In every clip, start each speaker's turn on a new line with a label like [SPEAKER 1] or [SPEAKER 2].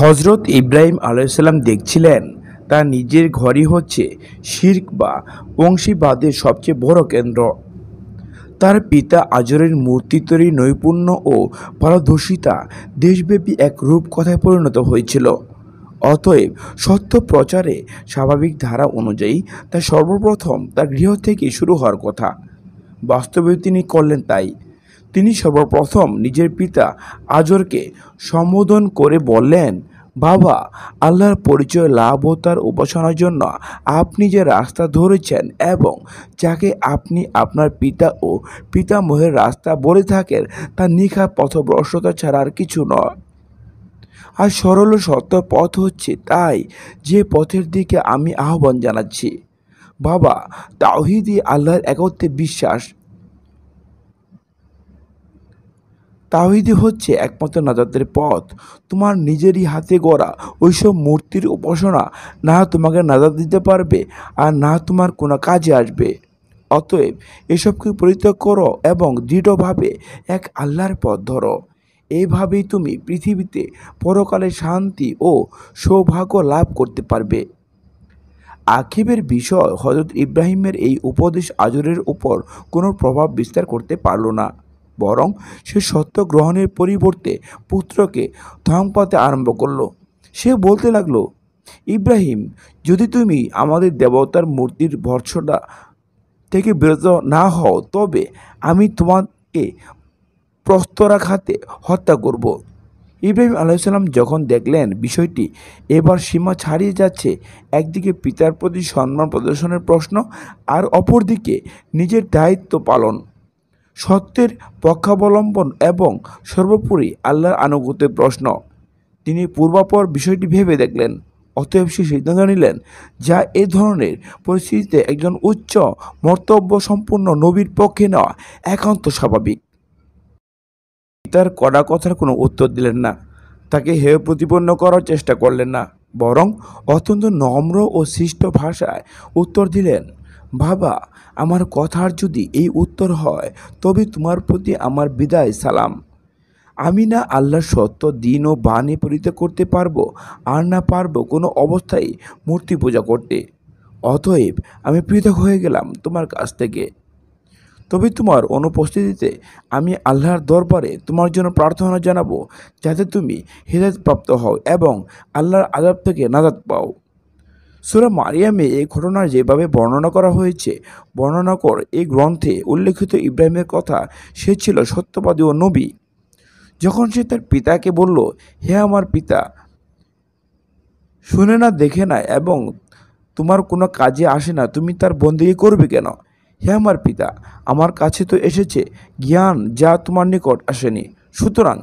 [SPEAKER 1] হজরত ইব্রাহিম আলাইসাল্লাম দেখছিলেন তার নিজের ঘরই হচ্ছে শিরক বা বংশীবাদের সবচেয়ে বড় কেন্দ্র। তার পিতা আজরের মূর্তি তৈরির নৈপুণ্য ও পারদর্শিতা দেশব্যাপী এক রূপকথায় পরিণত হয়েছিল। অতএব সত্য প্রচারে স্বাভাবিক ধারা অনুযায়ী তা সর্বপ্রথম তার গৃহ থেকে শুরু হওয়ার কথা। বাস্তবে তিনি করলেন তাই। তিনি সর্বপ্রথম নিজের পিতা আজরকে সম্বোধন করে বললেন, বাবা, আল্লাহর পরিচয় লাভ ও তার উপাসনার জন্য আপনি যে রাস্তা ধরেছেন এবং যাকে আপনি আপনার পিতা ও পিতামহের রাস্তা বলে থাকেন তা নিখাত পথভ্রষ্টতা ছাড়া আর কিছু নয়। আর সরল ও সত্য পথ হচ্ছে তাই যে পথের দিকে আমি আহ্বান জানাচ্ছি। বাবা, তাওহীদই আল্লাহর একত্বে বিশ্বাস। তাওহীদই হচ্ছে একমাত্র নাজাতের পথ। তোমার নিজেরই হাতে গড়া ওইসব মূর্তির উপাসনা না তোমাকে নাজাত দিতে পারবে আর না তোমার কোনো কাজে আসবে। অতএব এসবকে পরিত্যাগ করো এবং দৃঢ়ভাবে এক আল্লাহর পথ ধরো। এইভাবেই তুমি পৃথিবীতে পরকালে শান্তি ও সৌভাগ্য লাভ করতে পারবে। আক্ষেপের বিষয়, হযরত ইব্রাহিমের এই উপদেশ আজরের উপর কোনো প্রভাব বিস্তার করতে পারল না, বরং সে সত্য গ্রহণের পরিবর্তে পুত্রকে ধমকাতে আরম্ভ করল। সে বলতে লাগলো, ইব্রাহিম, যদি তুমি আমাদের দেবতার মূর্তির ভর্ৎসনা থেকে বিরত না হও তবে আমি তোমাকে প্রস্তরাঘাতে হত্যা করব। ইব্রাহিম আলাইসাল্লাম যখন দেখলেন বিষয়টি এবার সীমা ছাড়িয়ে যাচ্ছে, একদিকে পিতার প্রতি সম্মান প্রদর্শনের প্রশ্ন আর অপরদিকে নিজের দায়িত্ব পালন, সত্যের পক্ষাবলম্বন এবং সর্বোপরি আল্লাহর আনুগত্যের প্রশ্ন, তিনি পূর্বাপর বিষয়টি ভেবে দেখলেন। অতএব সে সিদ্ধান্ত নিলেন যা এ ধরনের পরিস্থিতিতে একজন উচ্চ মর্তব্য সম্পন্ন নবীর পক্ষে নেওয়া একান্ত স্বাভাবিক। তার কড়া কথার কোনো উত্তর দিলেন না, তাকে হেয় প্রতিপন্ন করার চেষ্টা করলেন না, বরং অত্যন্ত নম্র ও শিষ্ট ভাষায় উত্তর দিলেন, বাবা, আমার কথার যদি এই উত্তর হয় তবে তোমার প্রতি আমার বিদায় সালাম। আমি না আল্লাহর সত্য দিন ও বাণী পরিত্যাগ করতে পারবো আর না পারবো কোনো অবস্থায় মূর্তি পূজা করতে। অতএব আমি পৃথক হয়ে গেলাম তোমার কাছ থেকে। তবে তোমার অনুপস্থিতিতে আমি আল্লাহর দরবারে তোমার জন্য প্রার্থনা জানাবো যাতে তুমি হিদায়াত প্রাপ্ত হও এবং আল্লাহর আযাব থেকে নাজাত পাও। সূরা মারিয়ামে এই ঘটনা যেভাবে বর্ণনা করা হয়েছে, বর্ণনাকর এই গ্রন্থে উল্লেখিত ইব্রাহিমের কথা, সে ছিল সত্যবাদী ও নবী। যখন সে তার পিতাকে বলল, হে আমার পিতা, শুনে না দেখে না এবং তোমার কোনো কাজে আসে না, তুমি তার বন্দেগী করবে কেন? হে আমার পিতা, আমার কাছে তো এসেছে জ্ঞান যা তোমার নিকট আসেনি, সুতরাং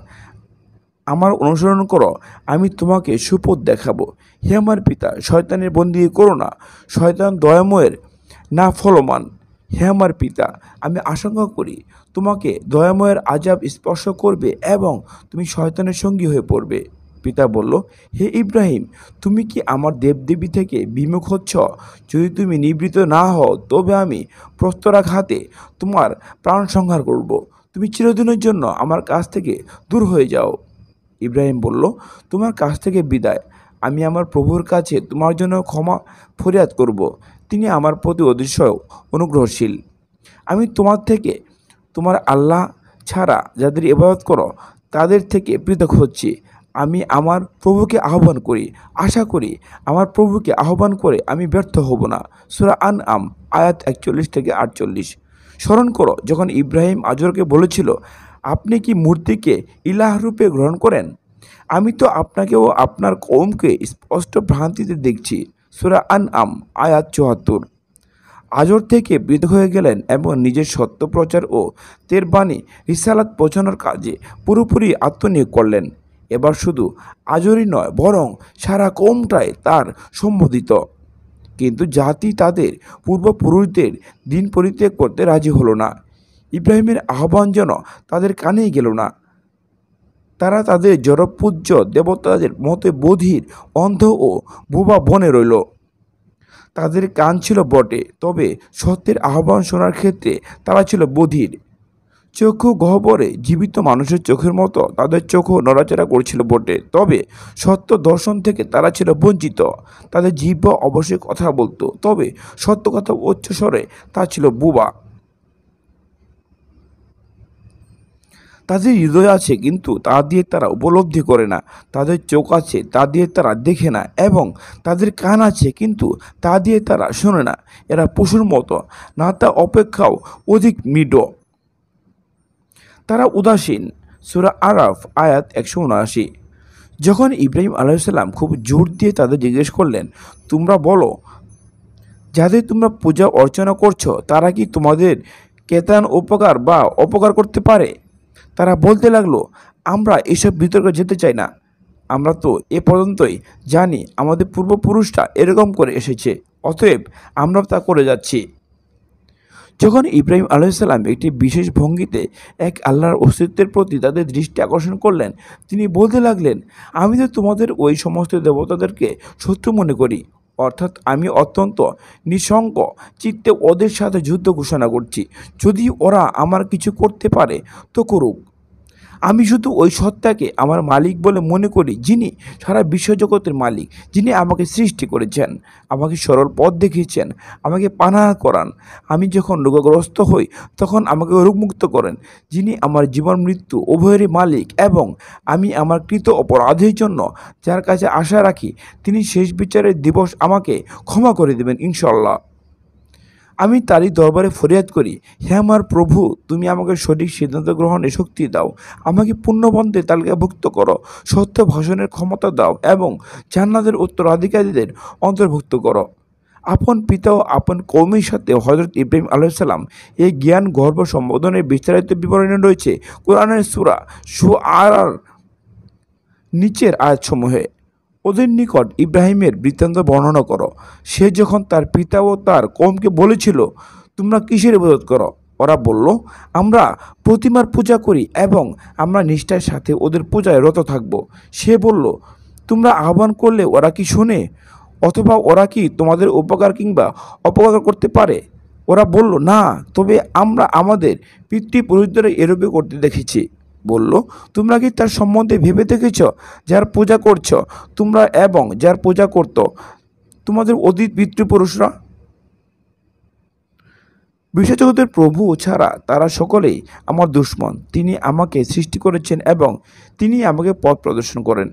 [SPEAKER 1] আমার অনুসরণ করো, আমি তোমাকে সুপথ দেখাবো। হে আমার পিতা, শয়তানের বন্দেগী করো না, শয়তান দয়াময়ের না ফলমান। হে আমার পিতা, আমি আশঙ্কা করি তোমাকে দয়াময়ের আযাব স্পর্শ করবে এবং তুমি শয়তানের সঙ্গী হয়ে পড়বে। পিতা বলল, হে ইব্রাহিম, তুমি কি আমার দেবদেবী থেকে বিমুখ হচ্ছ? যদি তুমি নিবৃত্ত না হও তবে আমি প্রস্তরাঘাতে তোমার প্রাণ সংহার করব। তুমি চিরদিনের জন্য আমার কাছ থেকে দূর হয়ে যাও। ইব্রাহিম বলল, তোমার কাছ থেকে বিদায়। আমি আমার প্রভুর কাছে তোমার জন্য ক্ষমা ফরিয়াদ করব। তিনি আমার প্রতি অতিশয় অনুগ্রহশীল। আমি তোমার থেকে তোমার আল্লাহ ছাড়া যাদের ইবাদত করো তাদের থেকে পৃথক হচ্ছি। আমি আমার প্রভুকে আহ্বান করি, আশা করি আমার প্রভুকে আহ্বান করে আমি ব্যর্থ হব না। সূরা আনআম আয়াত 41 থেকে 48। স্মরণ করো যখন ইব্রাহিম আজরকে বলেছিল, আপনি কি মূর্তিকে ইলাহ রূপে গ্রহণ করেন? আমি তো আপনাকে ও আপনার কওমকে স্পষ্ট ভ্রান্তিতে দেখছি। সূরা আনআম আয়াত 74। আজর থেকে পৃথক হয়ে গেলেন এবং নিজের সত্য প্রচার ও তের বাণী রিসালাত পৌঁছানোর কাজে পুরোপুরি আত্মনিয়োগ করলেন। এবার শুধু আজরই নয় বরং সারা কওমটাই তার সম্বোধিত। কিন্তু জাতি তাদের পূর্বপুরুষদের দিন পরিত্যাগ করতে রাজি হলো না। ইব্রাহিমের আহ্বান যেন তাদের কানেই গেল না। তারা তাদের জড়পূজ্য দেবতাদের মতে বধির, অন্ধ ও বোবা বনে রইল। তাদের কান ছিল বটে, তবে সত্যের আহ্বান শোনার ক্ষেত্রে তারা ছিল বধির। চক্ষু গহ্বরে জীবিত মানুষের চোখের মতো তাদের চোখও নড়াচড়া করছিল বটে, তবে সত্য দর্শন থেকে তারা ছিল বঞ্চিত। তাদের জিহ্বা অবশ্যই কথা বলতো, তবে সত্য কথা উচ্চস্বরে তা ছিল বুবা। তাদের হৃদয় আছে কিন্তু তা দিয়ে তারা উপলব্ধি করে না। তাদের চোখ আছে তা দিয়ে তারা দেখে না, এবং তাদের কান আছে কিন্তু তা দিয়ে তারা শোনে না। এরা পশুর মতো, না তা অপেক্ষাও অধিক মৃদু। তারা উদাসীন। সূরা আরাফ আয়াত ১৭৯। যখন ইব্রাহিম আলাইহিসসালাম খুব জোর দিয়ে তাদের জিজ্ঞেস করলেন, তোমরা বলো, যাদের তোমরা পূজা অর্চনা করছো তারা কি তোমাদের কেতান উপকার বা অপকার করতে পারে? তারা বলতে লাগলো, আমরা এসব বিতর্কে যেতে চাই না। আমরা তো এ পর্যন্তই জানি আমাদের পূর্বপুরুষরা এরকম করে এসেছে, অতএব আমরা তা করে যাচ্ছি। যখন ইব্রাহিম আলাইহিসসালাম একটি বিশেষ ভঙ্গিতে এক আল্লাহর অস্তিত্বের প্রতি তাদের দৃষ্টি আকর্ষণ করলেন, তিনি বলতে লাগলেন, আমি তো তোমাদের ওই সমস্ত দেবতাদেরকে শত্রু মনে করি, অর্থাৎ আমি অত্যন্ত নিঃসঙ্গ চিত্তে ওদের সাথে যুদ্ধ ঘোষণা করছি। যদি ওরা আমার কিছু করতে পারে তো করুক। আমি শুধু ওই সত্তাকে আমার মালিক বলে মনে করি, যিনি সারা বিশ্বজগতের মালিক, যিনি আমাকে সৃষ্টি করেছেন, আমাকে সরল পথ দেখিয়েছেন, আমাকে পানাহ করান। আমি যখন রোগগ্রস্ত হই তখন আমাকে রোগমুক্ত করেন, যিনি আমার জীবন মৃত্যু উভয়েরই মালিক, এবং আমি আমার কৃত অপরাধের জন্য যার কাছে আশা রাখি তিনি শেষ বিচারের দিবস আমাকে ক্ষমা করে দেবেন ইনশাল্লাহ। আমি তারই দরবারে ফরিয়াদ করি, হে আমার প্রভু, তুমি আমাকে সঠিক সিদ্ধান্ত গ্রহণের শক্তি দাও, আমাকে পুণ্যবন্তের তালিকাভুক্ত করো, সত্য ভাষণের ক্ষমতা দাও, এবং জান্নাতের উত্তরাধিকারীদের অন্তর্ভুক্ত করো। আপন পিতা ও আপন কৌমের সাথে হযরত ইব্রাহিম আলাইহিসসালাম এই জ্ঞান গর্ভ সম্বোধনের বিস্তারিত বিবরণী রয়েছে কোরআনের সূরা শুআরার নিচের আয়াতসমূহে। ওদের নিকট ইব্রাহিমের বৃত্তান্ত বর্ণনা করো। সে যখন তার পিতা ও তার কওমকে বলেছিল, তোমরা কিসের ইবাদত করো? ওরা বলল, আমরা প্রতিমার পূজা করি এবং আমরা নিষ্ঠার সাথে ওদের পূজায় রত থাকব। সে বলল, তোমরা আহ্বান করলে ওরা কি শোনে? অথবা ওরা কি তোমাদের উপকার কিংবা অপকার করতে পারে? ওরা বলল, না, তবে আমরা আমাদের পিতৃপুরুষদের এরূপে করতে দেখেছি। বলল, তোমরা কি তার সম্বন্ধে ভেবে দেখেছ, যার পূজা করছ তোমরা এবং যার পূজা করত তোমাদের অতীত পিতৃপুরুষরা? বিশ্বজগতের প্রভু ছাড়া তারা সকলেই আমার দুশমন। তিনি আমাকে সৃষ্টি করেছেন এবং তিনি আমাকে পথ প্রদর্শন করেন।